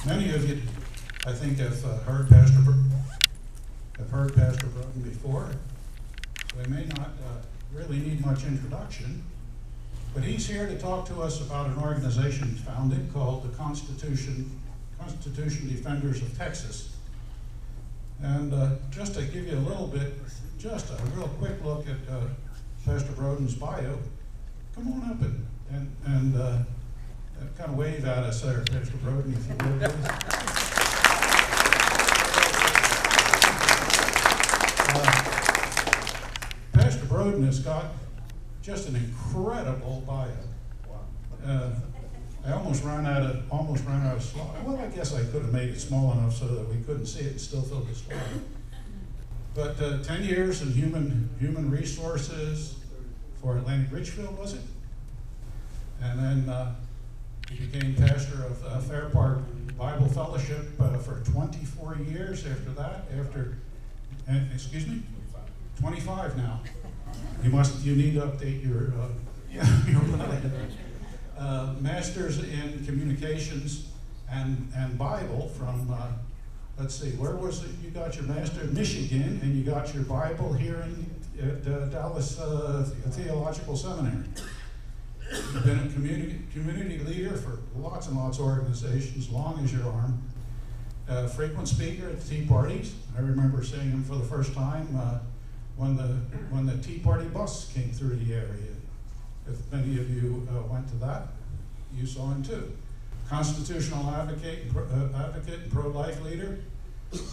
Many of you, I think, have heard Pastor Brodin before, so he may not really need much introduction. But he's here to talk to us about an organization he's founded called the Constitution Defenders of Texas. And just to give you a little bit, just a real quick look at Pastor Brodin's bio, come on up and kind of wave at us there, Pastor Brodin, if you would. Pastor Brodin has got just an incredible bio. I almost ran out of slide. Well, I guess I could have made it small enough so that we couldn't see it and still fill the slide. But 10 years in human resources for Atlantic Richfield, was it? And then he became pastor of Fair Park Bible Fellowship for 24 years after that. Excuse me? 25 now. You need to update your Masters in Communications and Bible from, let's see, where was it? You got your master in Michigan, and you got your Bible here at Dallas Theological Seminary. You've been a community leader for lots and lots of organizations, long as your arm. Frequent speaker at Tea Parties. I remember seeing him for the first time when the Tea Party bus came through the area. If many of you went to that, you saw him too. Constitutional advocate and pro-life leader.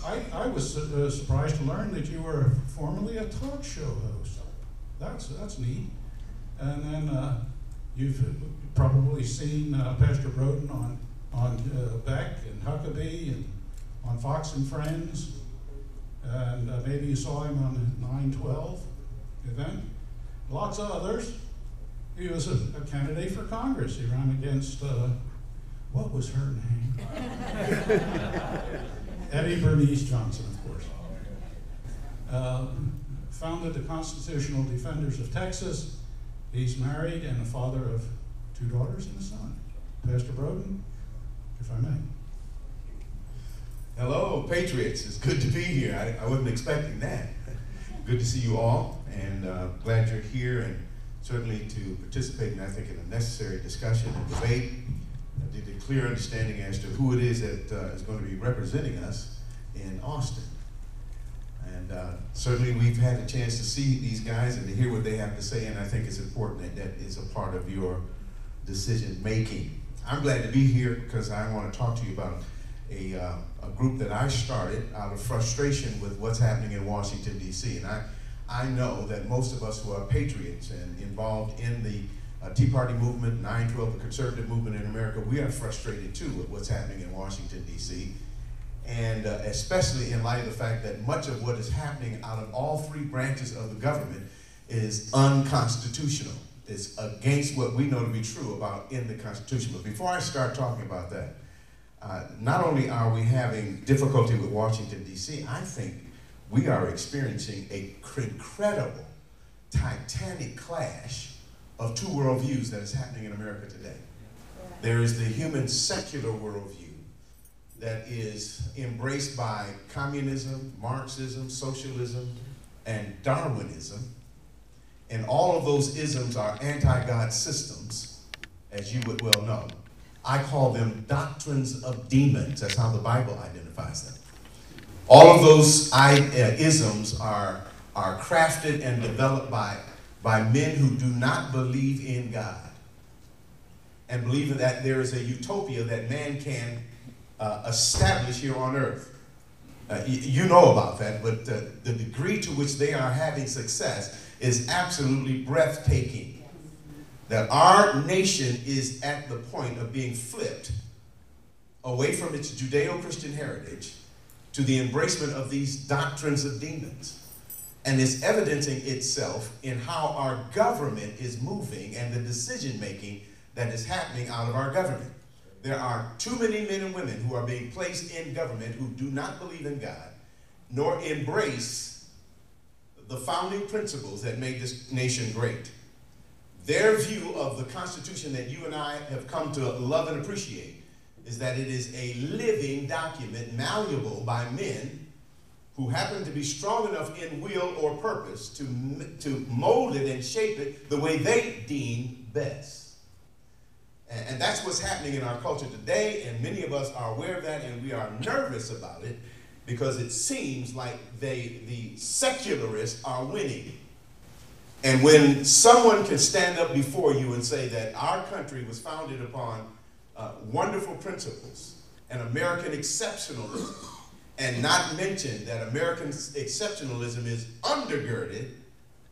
I was surprised to learn that you were formerly a talk show host. That's neat. And then you've probably seen Pastor Brodin on Beck and Huckabee and on Fox and Friends. And maybe you saw him on the 9/12 event. Lots of others. He was a candidate for Congress. He ran against, what was her name? Eddie Bernice Johnson, of course. Founded the Constitutional Defenders of Texas. He's married and a father of 2 daughters and a son. Pastor Brodin, if I may. Hello, Patriots. It's good to be here. I wasn't expecting that. Good to see you all, and glad you're here, and certainly to participate in, I think, in a necessary discussion and debate, to get a clear understanding as to who it is that is going to be representing us in Austin. And certainly we've had a chance to see these guys and to hear what they have to say, and I think it's important that that is a part of your decision making. I'm glad to be here because I want to talk to you about a group that I started out of frustration with what's happening in Washington, D.C. And I know that most of us who are patriots and involved in the Tea Party movement, 9/12, the conservative movement in America, we are frustrated too with what's happening in Washington, D.C. And especially in light of the fact that much of what is happening out of all 3 branches of the government is unconstitutional. It's against what we know to be true about in the Constitution. But before I start talking about that, not only are we having difficulty with Washington, D.C., I think we are experiencing an incredible, titanic clash of 2 worldviews that is happening in America today. There is the human secular worldview that is embraced by communism, Marxism, socialism, and Darwinism. And all of those isms are anti-God systems, as you would well know. I call them doctrines of demons. That's how the Bible identifies them. All of those isms are crafted and developed by men who do not believe in God and believe that there is a utopia that man can establish here on earth. You know about that, but the degree to which they are having success is absolutely breathtaking. That our nation is at the point of being flipped away from its Judeo-Christian heritage to the embracement of these doctrines of demons. And it's evidencing itself in how our government is moving and the decision-making that is happening out of our government. There are too many men and women who are being placed in government who do not believe in God, nor embrace the founding principles that made this nation great. Their view of the Constitution that you and I have come to love and appreciate is that it is a living document, malleable by men who happen to be strong enough in will or purpose to mold it and shape it the way they deem best. And that's what's happening in our culture today, and many of us are aware of that, and we are nervous about it because it seems like the secularists are winning. And when someone can stand up before you and say that our country was founded upon wonderful principles and American exceptionalism, and not mention that American exceptionalism is undergirded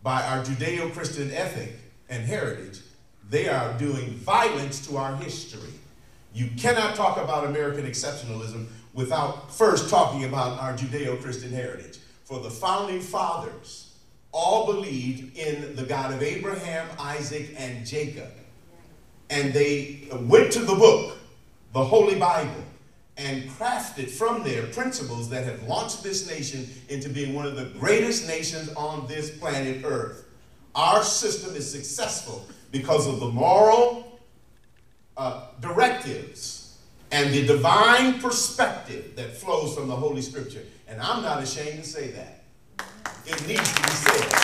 by our Judeo-Christian ethic and heritage, they are doing violence to our history. You cannot talk about American exceptionalism without first talking about our Judeo-Christian heritage. For the founding fathers all believed in the God of Abraham, Isaac, and Jacob. And they went to the book, the Holy Bible, and crafted from there principles that have launched this nation into being one of the greatest nations on this planet Earth. Our system is successful because of the moral directives and the divine perspective that flows from the Holy Scripture. And I'm not ashamed to say that. It needs to be said.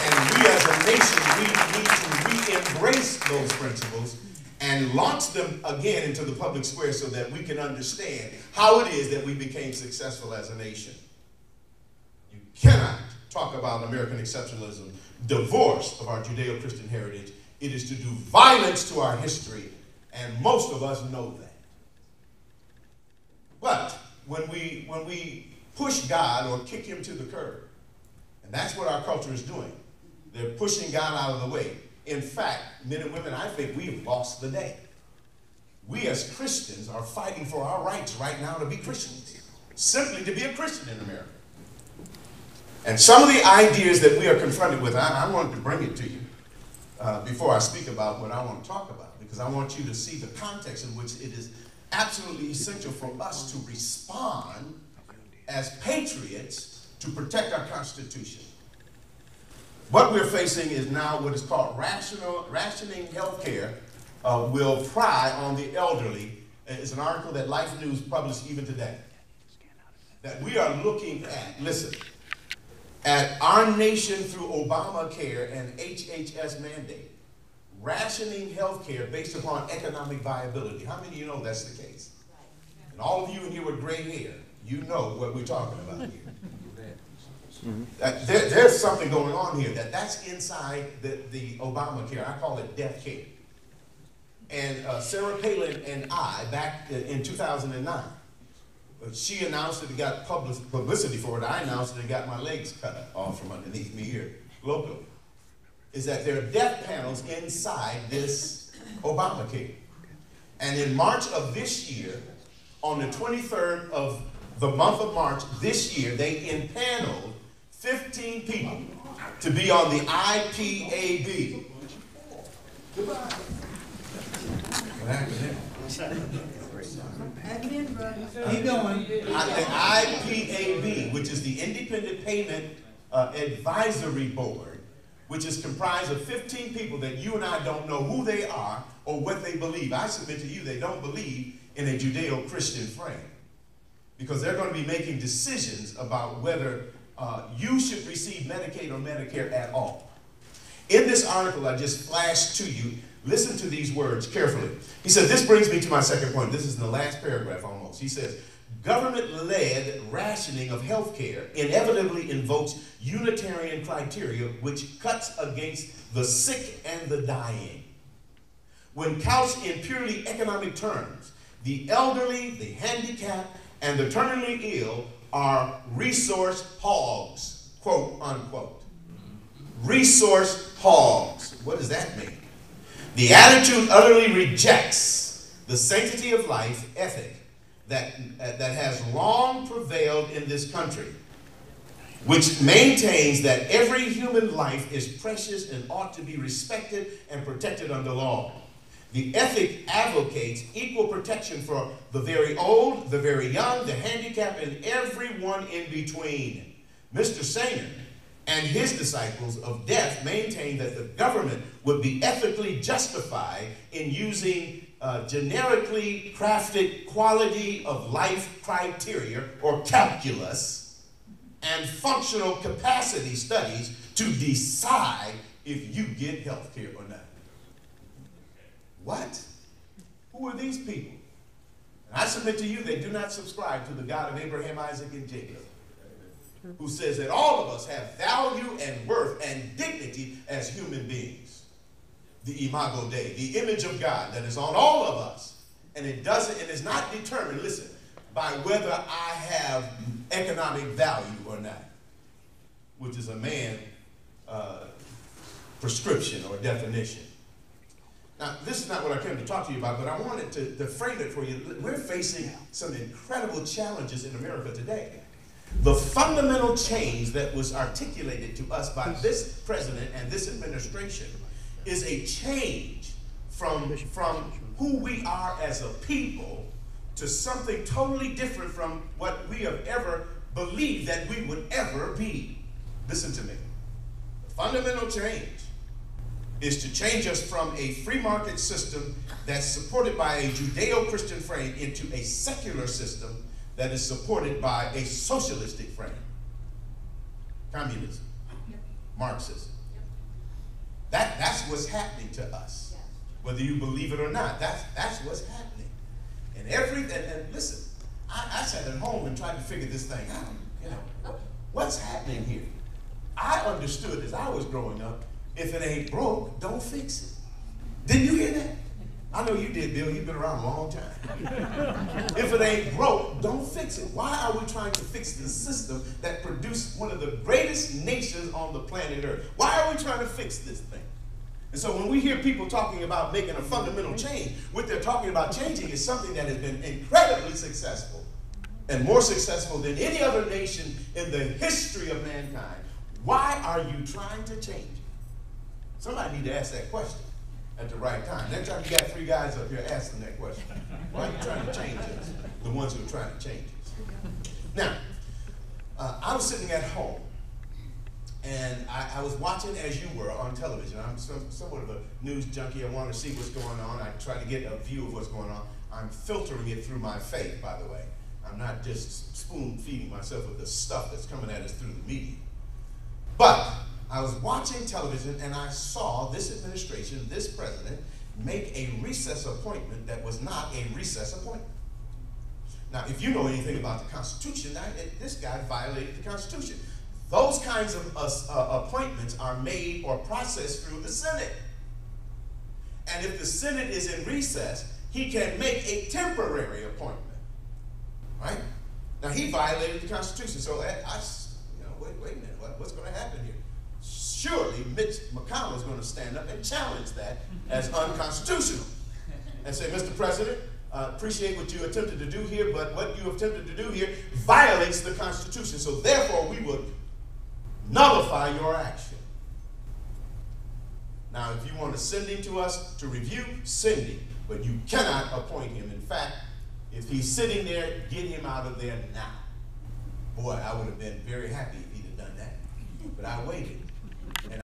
And we as a nation, we need to re-embrace those principles and launch them again into the public square so that we can understand how it is that we became successful as a nation. You cannot talk about American exceptionalism divorced of our Judeo-Christian heritage. It is to do violence to our history, and most of us know that. But when we push God or kick him to the curb, and that's what our culture is doing, they're pushing God out of the way. In fact, men and women, I think we've lost the day. We as Christians are fighting for our rights right now to be Christians, simply to be a Christian in America. And some of the ideas that we are confronted with, I wanted to bring it to you before I speak about what I want to talk about, because I want you to see the context in which it is absolutely essential for us to respond as patriots to protect our Constitution. What we're facing is now what is called rationing healthcare will pry on the elderly. It's an article that Life News published even today. That we are looking at, listen, at our nation through Obamacare and HHS mandate, rationing healthcare based upon economic viability. How many of you know that's the case? And all of you in here with gray hair, you know what we're talking about here. There's something going on here that's inside the Obamacare. I call it death care. And Sarah Palin and I, back in 2009, she announced that it got publicity for it. I announced that it got my legs cut off from underneath me here locally. Is that there are death panels inside this Obamacare. And in March of this year, on the 23rd of the month of March this year, they impaneled 15 people to be on the IPAB. Goodbye. What happened there? Keep going. The IPAB, which is the Independent Payment Advisory Board, which is comprised of 15 people that you and I don't know who they are or what they believe. I submit to you they don't believe in a Judeo-Christian frame, because they're going to be making decisions about whether you should receive Medicaid or Medicare at all. In this article I just flashed to you, listen to these words carefully. He said, this brings me to my second point. This is in the last paragraph almost. He says, government-led rationing of health care inevitably invokes Unitarian criteria which cuts against the sick and the dying. When couched in purely economic terms, the elderly, the handicapped, and the terminally ill are resource hogs, quote unquote. Resource hogs. What does that mean? The attitude utterly rejects the sanctity of life ethic that has long prevailed in this country, which maintains that every human life is precious and ought to be respected and protected under law. The ethic advocates equal protection for the very old, the very young, the handicapped, and everyone in between. Mr. Sanger and his disciples of death maintain that the government would be ethically justified in using generically crafted quality of life criteria or calculus and functional capacity studies to decide if you get health care or not. What? Who are these people? And I submit to you, they do not subscribe to the God of Abraham, Isaac, and Jacob, who says that all of us have value and worth and dignity as human beings. The imago Dei, the image of God that is on all of us. And it is not determined, listen, by whether I have economic value or not, which is a man prescription or definition. Now, this is not what I came to talk to you about, but I wanted to frame it for you. We're facing some incredible challenges in America today. The fundamental change that was articulated to us by this president and this administration is a change from who we are as a people to something totally different from what we have ever believed that we would ever be. Listen to me. The fundamental change is to change us from a free market system that's supported by a Judeo-Christian frame into a secular system that is supported by a socialistic frame. Communism, Marxism. That's what's happening to us. Whether you believe it or not, that's what's happening. And listen, I sat at home and tried to figure this thing out. You know, what's happening here? I understood as I was growing up, if it ain't broke, don't fix it. Didn't you hear that? I know you did, Bill. You've been around a long time. If it ain't broke, don't fix it. Why are we trying to fix the system that produced one of the greatest nations on the planet Earth? Why are we trying to fix this thing? And so when we hear people talking about making a fundamental change, what they're talking about changing is something that has been incredibly successful and more successful than any other nation in the history of mankind. Why are you trying to change it? Somebody need to ask that question at the right time. Next time you got three guys up here, ask them that question. Why are you trying to change us? The ones who are trying to change us. Now, I was sitting at home, and I was watching, as you were, on television. I'm somewhat of a news junkie. I want to see what's going on. I try to get a view of what's going on. I'm filtering it through my faith, by the way. I'm not just spoon-feeding myself with the stuff that's coming at us through the media. But I was watching television, and I saw this administration, this president, make a recess appointment that was not a recess appointment. Now, if you know anything about the Constitution, this guy violated the Constitution. Those kinds of appointments are made or processed through the Senate. And if the Senate is in recess, he can make a temporary appointment. Right? Now, he violated the Constitution. So, wait a minute, what's going to happen here? Surely Mitch McConnell is going to stand up and challenge that as unconstitutional and say, Mr. President, appreciate what you attempted to do here, but what you attempted to do here violates the Constitution. So therefore, we will nullify your action. Now, if you want to send him to us to review, send him. But you cannot appoint him. In fact, if he's sitting there, get him out of there now. Boy, I would have been very happy if he'd have done that. But I waited.